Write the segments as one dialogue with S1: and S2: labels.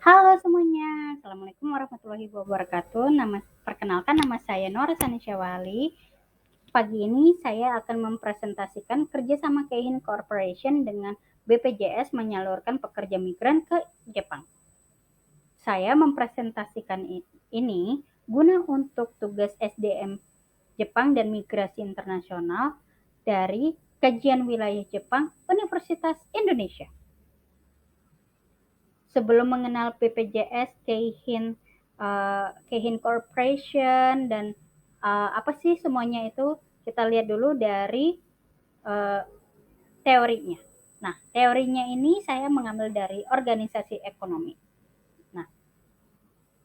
S1: Halo semuanya, Assalamualaikum warahmatullahi wabarakatuh. Perkenalkan nama saya Nora Sanishyawali. Pagi ini saya akan mempresentasikan kerjasama Keihin Corporation dengan BPJS menyalurkan pekerja migran ke Jepang. Saya mempresentasikan ini guna untuk tugas SDM Jepang dan Migrasi Internasional dari Kajian Wilayah Jepang Universitas Indonesia. Sebelum mengenal BPJS, Keihin Corporation, dan apa sih semuanya itu, kita lihat dulu dari uh, teorinya. Nah, teorinya ini saya mengambil dari organisasi ekonomi. Nah,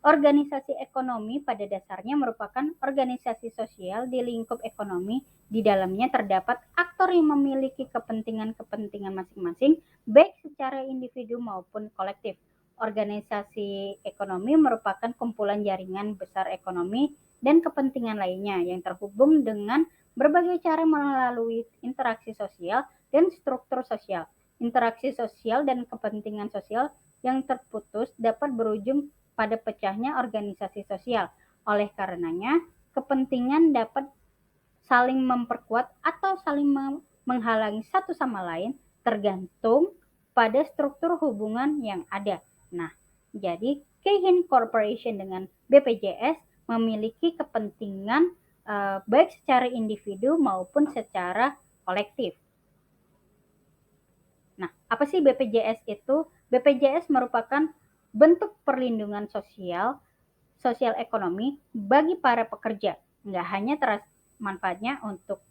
S1: organisasi ekonomi pada dasarnya merupakan organisasi sosial di lingkup ekonomi. Di dalamnya terdapat aktor yang memiliki kepentingan-kepentingan masing-masing, baik secara individu maupun kolektif. Organisasi ekonomi merupakan kumpulan jaringan besar ekonomi dan kepentingan lainnya yang terhubung dengan berbagai cara melalui interaksi sosial dan struktur sosial. Interaksi sosial dan kepentingan sosial yang terputus dapat berujung pada pecahnya organisasi sosial. Oleh karenanya, kepentingan dapat saling memperkuat atau saling menghalangi satu sama lain tergantung pada struktur hubungan yang ada. Nah, jadi Keihin Corporation dengan BPJS memiliki kepentingan baik secara individu maupun secara kolektif. Nah, apa sih BPJS itu? BPJS merupakan bentuk perlindungan sosial ekonomi bagi para pekerja. Nggak hanya manfaatnya untuk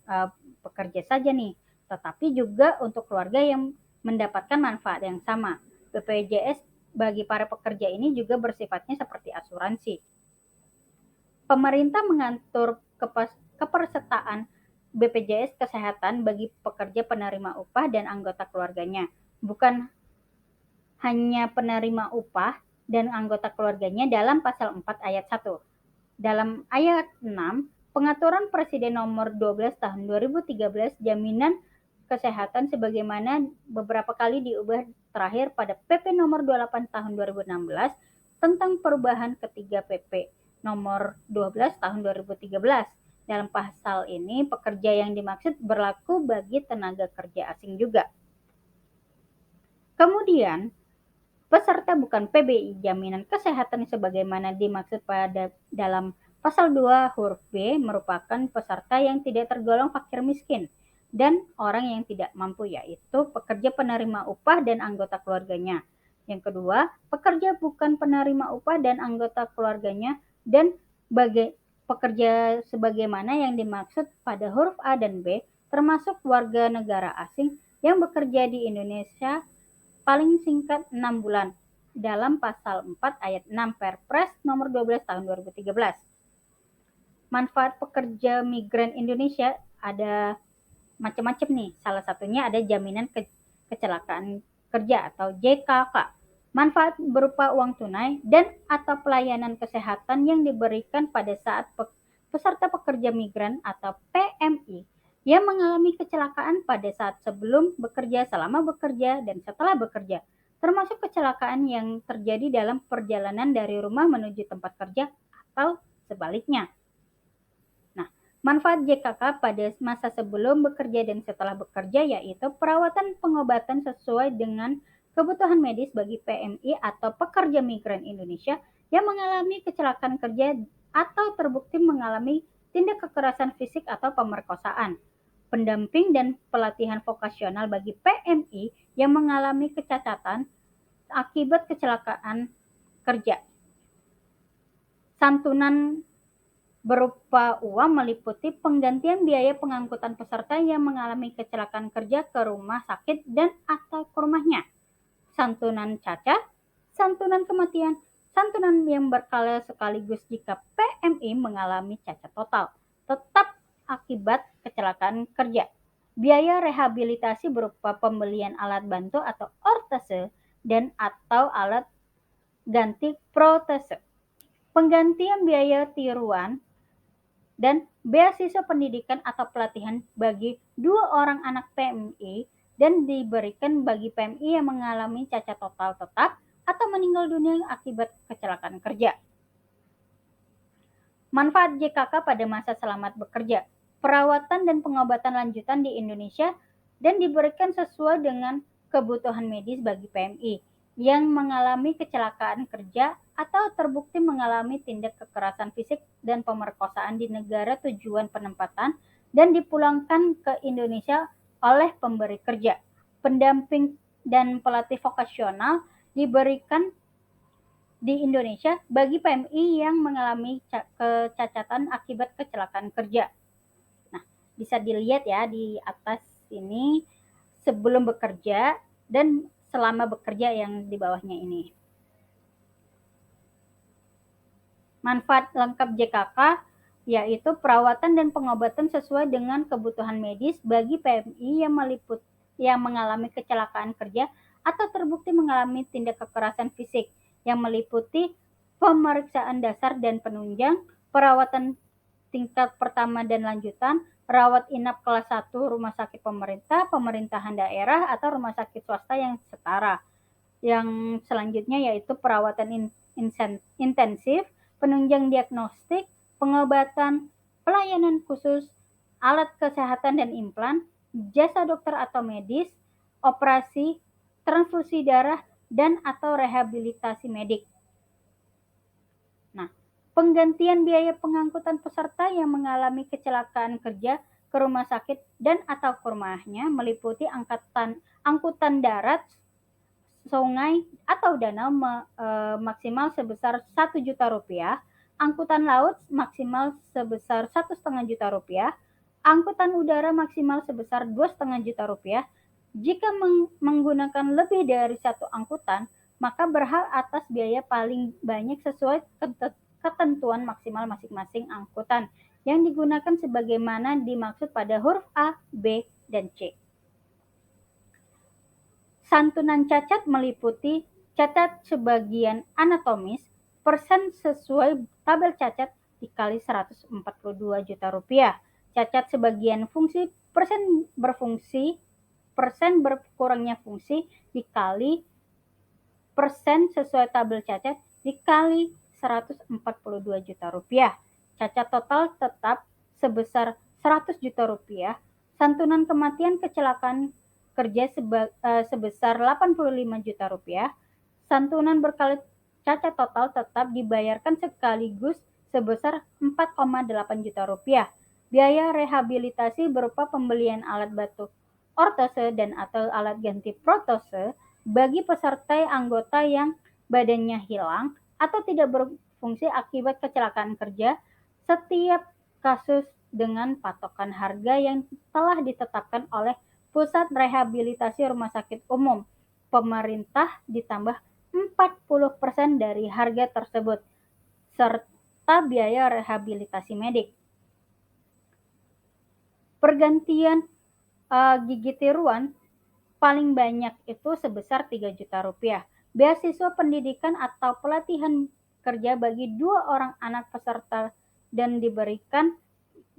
S1: pekerja saja nih, tetapi juga untuk keluarga yang mendapatkan manfaat yang sama. BPJS bagi para pekerja ini juga bersifatnya seperti asuransi. Pemerintah mengatur kepesertaan BPJS Kesehatan bagi pekerja penerima upah dan anggota keluarganya. Bukan hanya penerima upah dan anggota keluarganya dalam pasal 4 ayat 1. Dalam ayat 6, pengaturan Presiden nomor 12 tahun 2013 jaminan kesehatan sebagaimana beberapa kali diubah terakhir pada PP nomor 28 tahun 2016 tentang perubahan ketiga PP nomor 12 tahun 2013. Dalam pasal ini, pekerja yang dimaksud berlaku bagi tenaga kerja asing juga. Kemudian, peserta bukan PBI jaminan kesehatan sebagaimana dimaksud pada dalam pasal 2 huruf B merupakan peserta yang tidak tergolong fakir miskin dan orang yang tidak mampu, yaitu pekerja penerima upah dan anggota keluarganya. Yang kedua, pekerja bukan penerima upah dan anggota keluarganya dan pekerja sebagaimana yang dimaksud pada huruf A dan B termasuk warga negara asing yang bekerja di Indonesia paling singkat 6 bulan dalam pasal 4 ayat 6 Perpres nomor 12 tahun 2013. Manfaat pekerja migran Indonesia ada macam-macam nih. Salah satunya ada jaminan kecelakaan kerja atau JKK. Manfaat berupa uang tunai dan atau pelayanan kesehatan yang diberikan pada saat peserta pekerja migran atau PMI yang mengalami kecelakaan pada saat sebelum bekerja, selama bekerja, dan setelah bekerja, termasuk kecelakaan yang terjadi dalam perjalanan dari rumah menuju tempat kerja atau sebaliknya. Nah, manfaat JKK pada masa sebelum bekerja dan setelah bekerja yaitu perawatan pengobatan sesuai dengan kebutuhan medis bagi PMI atau pekerja migran Indonesia yang mengalami kecelakaan kerja atau terbukti mengalami tindak kekerasan fisik atau pemerkosaan. Pendamping dan pelatihan vokasional bagi PMI yang mengalami kecacatan akibat kecelakaan kerja. Santunan berupa uang meliputi penggantian biaya pengangkutan peserta yang mengalami kecelakaan kerja ke rumah sakit dan atau ke rumahnya. Santunan cacat, santunan kematian, santunan yang berkala sekaligus jika PMI mengalami cacat total, tetap akibat kecelakaan kerja. Biaya rehabilitasi berupa pembelian alat bantu atau ortese dan atau alat ganti protese. Penggantian biaya tiruan dan beasiswa pendidikan atau pelatihan bagi 2 orang anak PMI dan diberikan bagi PMI yang mengalami cacat total tetap atau meninggal dunia akibat kecelakaan kerja. Manfaat JKK pada masa selamat bekerja. Perawatan dan pengobatan lanjutan di Indonesia dan diberikan sesuai dengan kebutuhan medis bagi PMI yang mengalami kecelakaan kerja atau terbukti mengalami tindak kekerasan fisik dan pemerkosaan di negara tujuan penempatan dan dipulangkan ke Indonesia oleh pemberi kerja. Pendamping dan pelatih vokasional diberikan di Indonesia bagi PMI yang mengalami kecacatan akibat kecelakaan kerja. Nah, bisa dilihat ya di atas ini sebelum bekerja dan selama bekerja yang di bawahnya ini. Manfaat lengkap JKK yaitu perawatan dan pengobatan sesuai dengan kebutuhan medis bagi PMI yang mengalami kecelakaan kerja atau terbukti mengalami tindak kekerasan fisik yang meliputi pemeriksaan dasar dan penunjang, perawatan tingkat pertama dan lanjutan, rawat inap kelas 1 rumah sakit pemerintah, pemerintahan daerah, atau rumah sakit swasta yang setara. Yang selanjutnya yaitu perawatan intensif, penunjang diagnostik, pengobatan, pelayanan khusus, alat kesehatan dan implan, jasa dokter atau medis, operasi, transfusi darah, dan atau rehabilitasi medik. Nah, penggantian biaya pengangkutan peserta yang mengalami kecelakaan kerja ke rumah sakit dan atau ke rumahnya meliputi angkutan darat, sungai atau danau maksimal sebesar Rp1.000.000, angkutan laut maksimal sebesar Rp1,5 juta, angkutan udara maksimal sebesar Rp2,5 juta. Jika menggunakan lebih dari satu angkutan, maka berhak atas biaya paling banyak sesuai ketentuan maksimal masing-masing angkutan yang digunakan sebagaimana dimaksud pada huruf A, B, dan C. Santunan cacat meliputi cacat sebagian anatomis, persen sesuai tabel cacat dikali Rp142 juta, cacat sebagian fungsi, persen berfungsi, persen berkurangnya fungsi dikali persen sesuai tabel cacat dikali Rp142 juta. Cacat total tetap sebesar Rp100 juta. Santunan kematian kecelakaan kerja sebesar Rp85 juta. Santunan berkali cacat total tetap dibayarkan sekaligus sebesar Rp4,8 juta. Biaya rehabilitasi berupa pembelian alat bantu ortose dan atau alat ganti protose bagi peserta anggota yang badannya hilang atau tidak berfungsi akibat kecelakaan kerja setiap kasus dengan patokan harga yang telah ditetapkan oleh Pusat Rehabilitasi Rumah Sakit Umum pemerintah ditambah 40% dari harga tersebut serta biaya rehabilitasi medik. Pergantian gigi tiruan paling banyak itu sebesar Rp3 juta. Beasiswa pendidikan atau pelatihan kerja bagi 2 orang anak peserta dan diberikan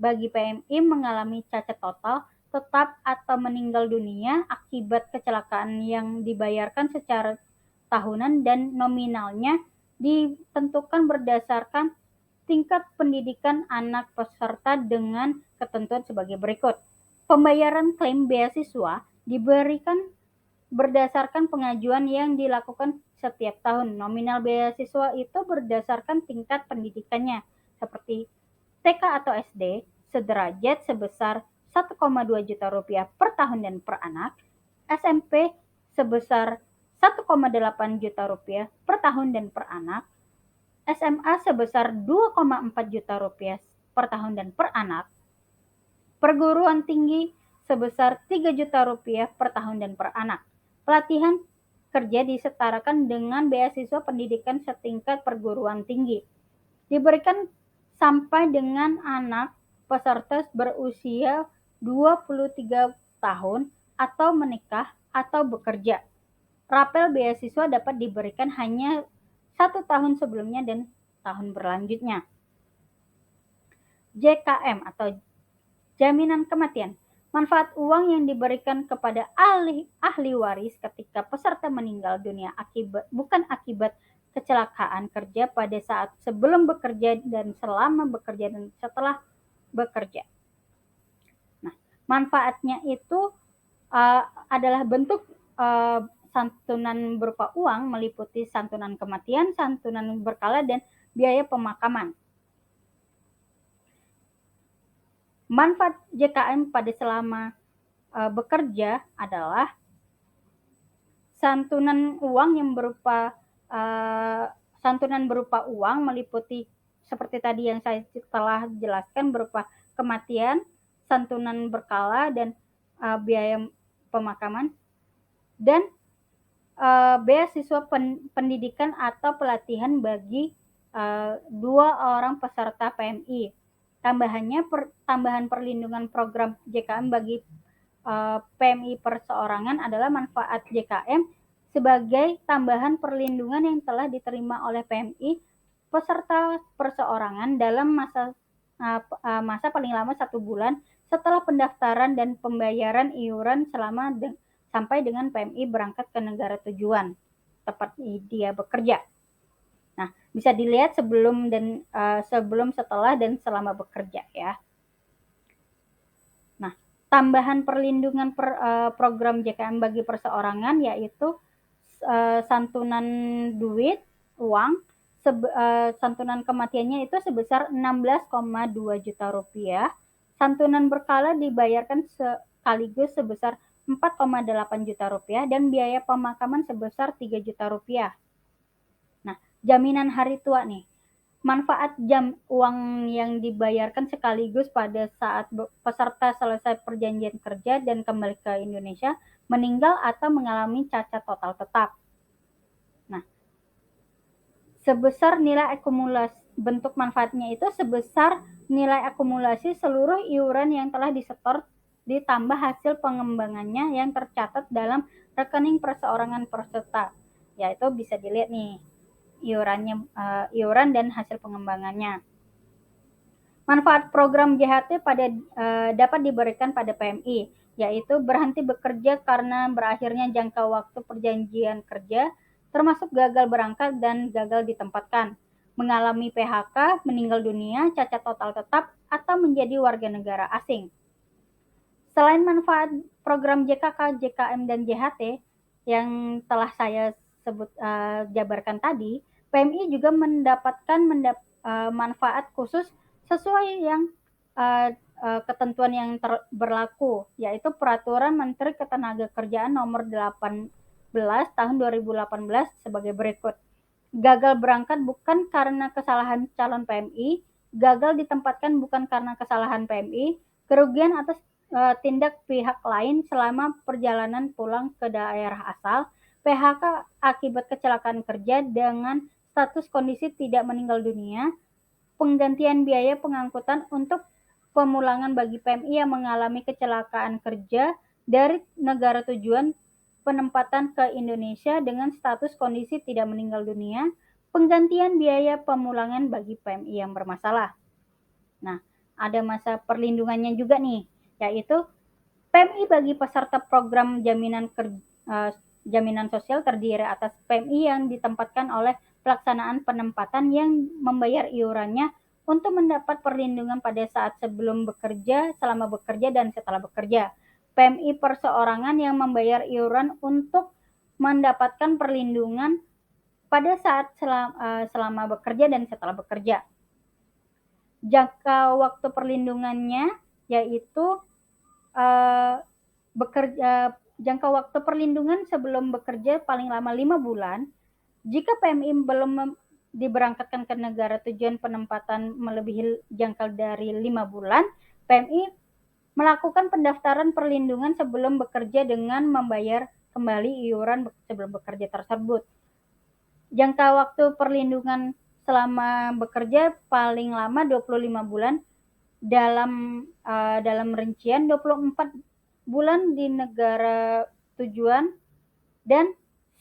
S1: bagi PMI mengalami cacat total, tetap atau meninggal dunia akibat kecelakaan yang dibayarkan secara tahunan dan nominalnya ditentukan berdasarkan tingkat pendidikan anak peserta dengan ketentuan sebagai berikut. Pembayaran klaim beasiswa diberikan berdasarkan pengajuan yang dilakukan setiap tahun. Nominal beasiswa itu berdasarkan tingkat pendidikannya, seperti TK atau SD, sederajat sebesar Rp1,2 juta per tahun dan per anak, SMP sebesar Rp1,8 juta per tahun dan per anak, SMA sebesar Rp2,4 juta per tahun dan per anak, perguruan tinggi sebesar Rp3 juta per tahun dan per anak. Pelatihan kerja disetarakan dengan beasiswa pendidikan setingkat perguruan tinggi. Diberikan sampai dengan anak peserta berusia 23 tahun atau menikah atau bekerja. Rapel beasiswa dapat diberikan hanya 1 tahun sebelumnya dan tahun berlanjutnya. JKM atau jaminan kematian Manfaat uang yang diberikan kepada ahli waris ketika peserta meninggal dunia bukan akibat kecelakaan kerja pada saat sebelum bekerja dan selama bekerja dan setelah bekerja. Nah, manfaatnya itu adalah bentuk santunan berupa uang meliputi santunan kematian, santunan berkala, dan biaya pemakaman. Manfaat JKM pada selama bekerja adalah santunan uang yang berupa santunan berupa uang meliputi seperti tadi yang saya telah jelaskan berupa kematian, santunan berkala, dan biaya pemakaman, dan beasiswa pendidikan atau pelatihan bagi 2 orang peserta PMI. Tambahan perlindungan program JKM bagi PMI perseorangan adalah manfaat JKM sebagai tambahan perlindungan yang telah diterima oleh PMI peserta perseorangan dalam masa paling lama 1 bulan setelah pendaftaran dan pembayaran iuran sampai dengan PMI berangkat ke negara tujuan tempat dia bekerja. Nah, bisa dilihat sebelum, setelah, dan selama bekerja ya. Nah, tambahan perlindungan program JKM bagi perseorangan yaitu santunan duit, uang, santunan kematiannya itu sebesar 16,2 juta rupiah. Santunan berkala dibayarkan sekaligus sebesar 4,8 juta rupiah dan biaya pemakaman sebesar 3 juta rupiah. Nah, jaminan hari tua nih. Manfaat uang yang dibayarkan sekaligus pada saat peserta selesai perjanjian kerja dan kembali ke Indonesia, meninggal atau mengalami cacat total tetap. Nah, sebesar nilai akumulasi, bentuk manfaatnya itu sebesar nilai akumulasi seluruh iuran yang telah disetor ditambah hasil pengembangannya yang tercatat dalam rekening perseorangan peserta. Yaitu bisa dilihat nih iuran dan hasil pengembangannya. Manfaat program JHT dapat diberikan pada PMI, yaitu berhenti bekerja karena berakhirnya jangka waktu perjanjian kerja, termasuk gagal berangkat dan gagal ditempatkan, mengalami PHK, meninggal dunia, cacat total tetap, atau menjadi warga negara asing. Selain manfaat program JKK, JKM, dan JHT yang telah saya jabarkan tadi, PMI juga mendapatkan manfaat khusus sesuai yang ketentuan yang berlaku, yaitu Peraturan Menteri Ketenagakerjaan Nomor 18 Tahun 2018 sebagai berikut. Gagal berangkat bukan karena kesalahan calon PMI, gagal ditempatkan bukan karena kesalahan PMI, kerugian atas tindak pihak lain selama perjalanan pulang ke daerah asal, PHK akibat kecelakaan kerja dengan status kondisi tidak meninggal dunia, penggantian biaya pengangkutan untuk pemulangan bagi PMI yang mengalami kecelakaan kerja dari negara tujuan penempatan ke Indonesia dengan status kondisi tidak meninggal dunia, penggantian biaya pemulangan bagi PMI yang bermasalah. Nah, ada masa perlindungannya juga nih, yaitu PMI bagi peserta program jaminan sosial terdiri atas PMI yang ditempatkan oleh pelaksanaan penempatan yang membayar iurannya untuk mendapat perlindungan pada saat sebelum bekerja, selama bekerja, dan setelah bekerja. PMI perseorangan yang membayar iuran untuk mendapatkan perlindungan pada saat selama bekerja dan setelah bekerja. Jangka waktu perlindungannya yaitu jangka waktu perlindungan sebelum bekerja paling lama 5 bulan. Jika PMI belum diberangkatkan ke negara tujuan penempatan melebihi jangka dari 5 bulan, PMI melakukan pendaftaran perlindungan sebelum bekerja dengan membayar kembali iuran sebelum bekerja tersebut. Jangka waktu perlindungan selama bekerja paling lama 25 bulan dalam rincian 24 bulan di negara tujuan dan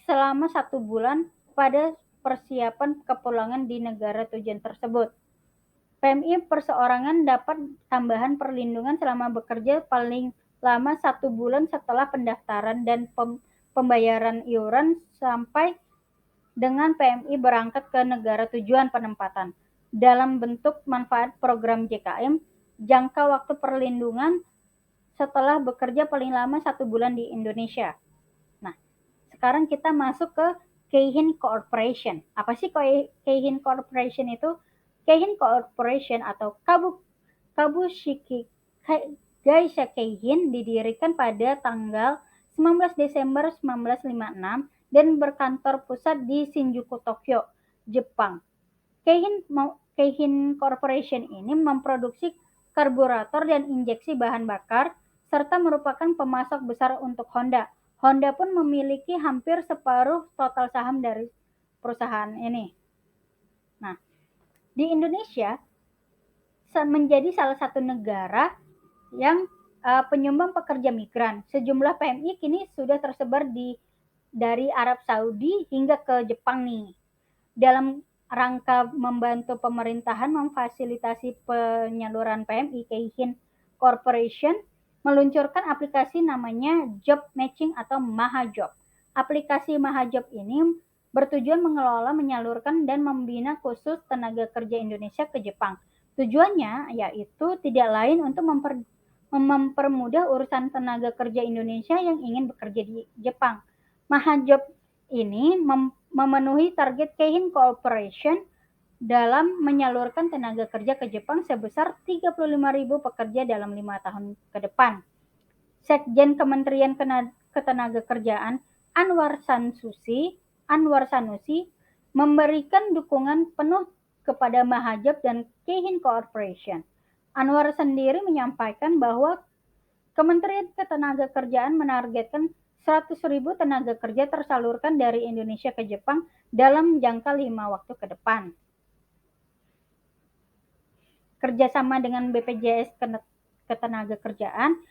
S1: selama 1 bulan pada persiapan kepulangan di negara tujuan tersebut. PMI perseorangan dapat tambahan perlindungan selama bekerja paling lama 1 bulan setelah pendaftaran dan pembayaran iuran sampai dengan PMI berangkat ke negara tujuan penempatan. Dalam bentuk manfaat program JKM, jangka waktu perlindungan setelah bekerja paling lama 1 bulan di Indonesia. Nah, sekarang kita masuk ke Keihin Corporation. Apa sih Keihin Corporation itu? Keihin Corporation atau Kabushiki Gaisha Keihin didirikan pada tanggal 19 Desember 1956 dan berkantor pusat di Shinjuku, Tokyo, Jepang. Keihin Corporation ini memproduksi karburator dan injeksi bahan bakar serta merupakan pemasok besar untuk Honda. Honda pun memiliki hampir separuh total saham dari perusahaan ini. Nah, di Indonesia menjadi salah satu negara yang penyumbang pekerja migran. Sejumlah PMI kini sudah tersebar dari Arab Saudi hingga ke Jepang nih. Dalam rangka membantu pemerintahan memfasilitasi penyaluran PMI, Keihin Corporation meluncurkan aplikasi namanya Job Matching atau Mahajob. Aplikasi Mahajob ini bertujuan mengelola, menyalurkan, dan membina khusus tenaga kerja Indonesia ke Jepang. Tujuannya yaitu tidak lain untuk mempermudah urusan tenaga kerja Indonesia yang ingin bekerja di Jepang. Mahajob ini memenuhi target Keihin Corporation dalam menyalurkan tenaga kerja ke Jepang sebesar 35.000 pekerja dalam 5 tahun ke depan. Sekjen Kementerian Ketenagakerjaan Anwar Sanusi memberikan dukungan penuh kepada Mahajob dan Keihin Corporation. Anwar sendiri menyampaikan bahwa Kementerian Ketenagakerjaan menargetkan 100.000 tenaga kerja tersalurkan dari Indonesia ke Jepang dalam jangka 5 waktu ke depan. Kerjasama dengan BPJS Ketenagakerjaan,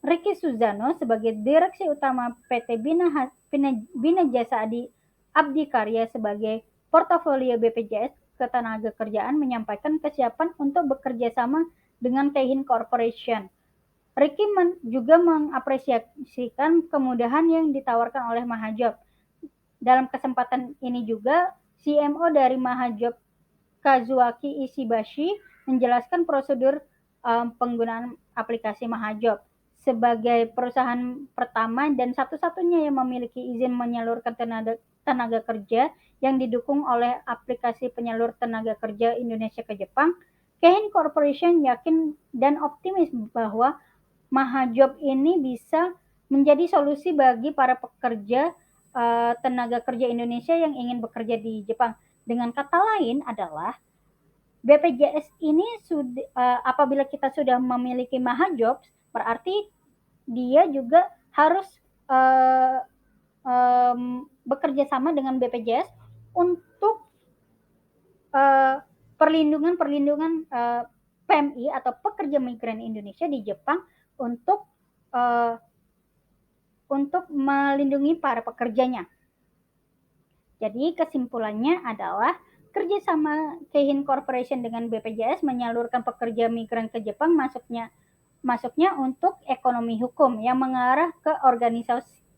S1: Ricky Suzano sebagai Direksi Utama PT Bina Jasa Abdi Karya sebagai portofolio BPJS Ketenagakerjaan menyampaikan kesiapan untuk bekerja sama dengan Keihin Corporation. Ricky juga mengapresiasikan kemudahan yang ditawarkan oleh Mahajob. Dalam kesempatan ini juga, CMO dari Mahajob, Kazuaki Ishibashi, menjelaskan prosedur penggunaan aplikasi Mahajob. Sebagai perusahaan pertama dan satu-satunya yang memiliki izin menyalurkan tenaga kerja yang didukung oleh aplikasi penyalur tenaga kerja Indonesia ke Jepang, Keihin Corporation yakin dan optimis bahwa Mahajob ini bisa menjadi solusi bagi para pekerja tenaga kerja Indonesia yang ingin bekerja di Jepang. Dengan kata lain adalah BPJS ini apabila kita sudah memiliki Mahajob, berarti dia juga harus bekerja sama dengan BPJS untuk perlindungan PMI atau pekerja migran Indonesia di Jepang untuk melindungi para pekerjanya. Jadi kesimpulannya adalah kerjasama Keihin Corporation dengan BPJS menyalurkan pekerja migran ke Jepang masuknya untuk ekonomi hukum yang mengarah ke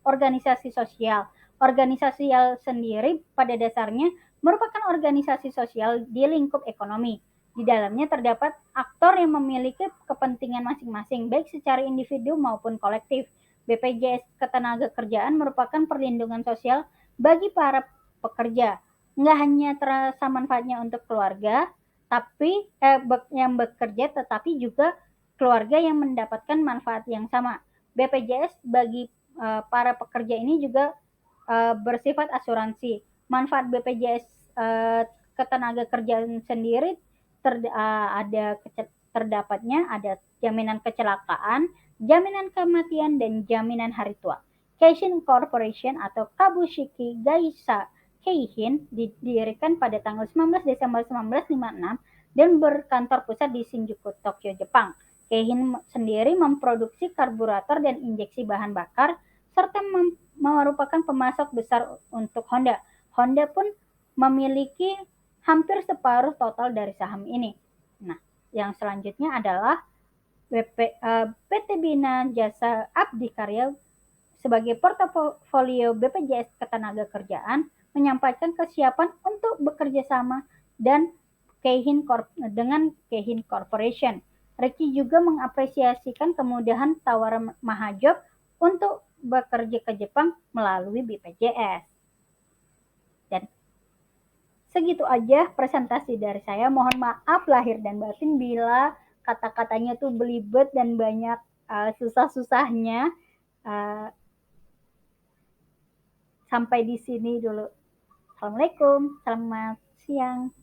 S1: organisasi sosial. Organisasi sendiri pada dasarnya merupakan organisasi sosial di lingkup ekonomi. Di dalamnya terdapat aktor yang memiliki kepentingan masing-masing, baik secara individu maupun kolektif. BPJS Ketenagakerjaan merupakan perlindungan sosial bagi para pekerja. Nggak hanya terasa manfaatnya untuk keluarga, tapi yang bekerja, tetapi juga keluarga yang mendapatkan manfaat yang sama. BPJS bagi para pekerja ini juga bersifat asuransi. Manfaat BPJS Ketenagakerjaan sendiri terdapatnya ada jaminan kecelakaan, jaminan kematian, dan jaminan hari tua. Keihin Corporation atau Kabushiki Gaisha Keihin didirikan pada tanggal 19 Desember 1956 dan berkantor pusat di Shinjuku, Tokyo, Jepang. Keihin sendiri memproduksi karburator dan injeksi bahan bakar serta merupakan pemasok besar untuk Honda. Honda pun memiliki hampir separuh total dari saham ini. Nah, yang selanjutnya adalah PT Bina Jasa Abdi Karya sebagai portofolio BPJS Ketenagakerjaan menyampaikan kesiapan untuk bekerja sama dengan Keihin Corporation. Ricky juga mengapresiasikan kemudahan tawaran Mahajob untuk bekerja ke Jepang melalui BPJS. Dan segitu aja presentasi dari saya. Mohon maaf lahir dan batin bila kata-katanya tuh belibet dan banyak susah-susahnya. Sampai di sini dulu. Assalamualaikum, selamat siang.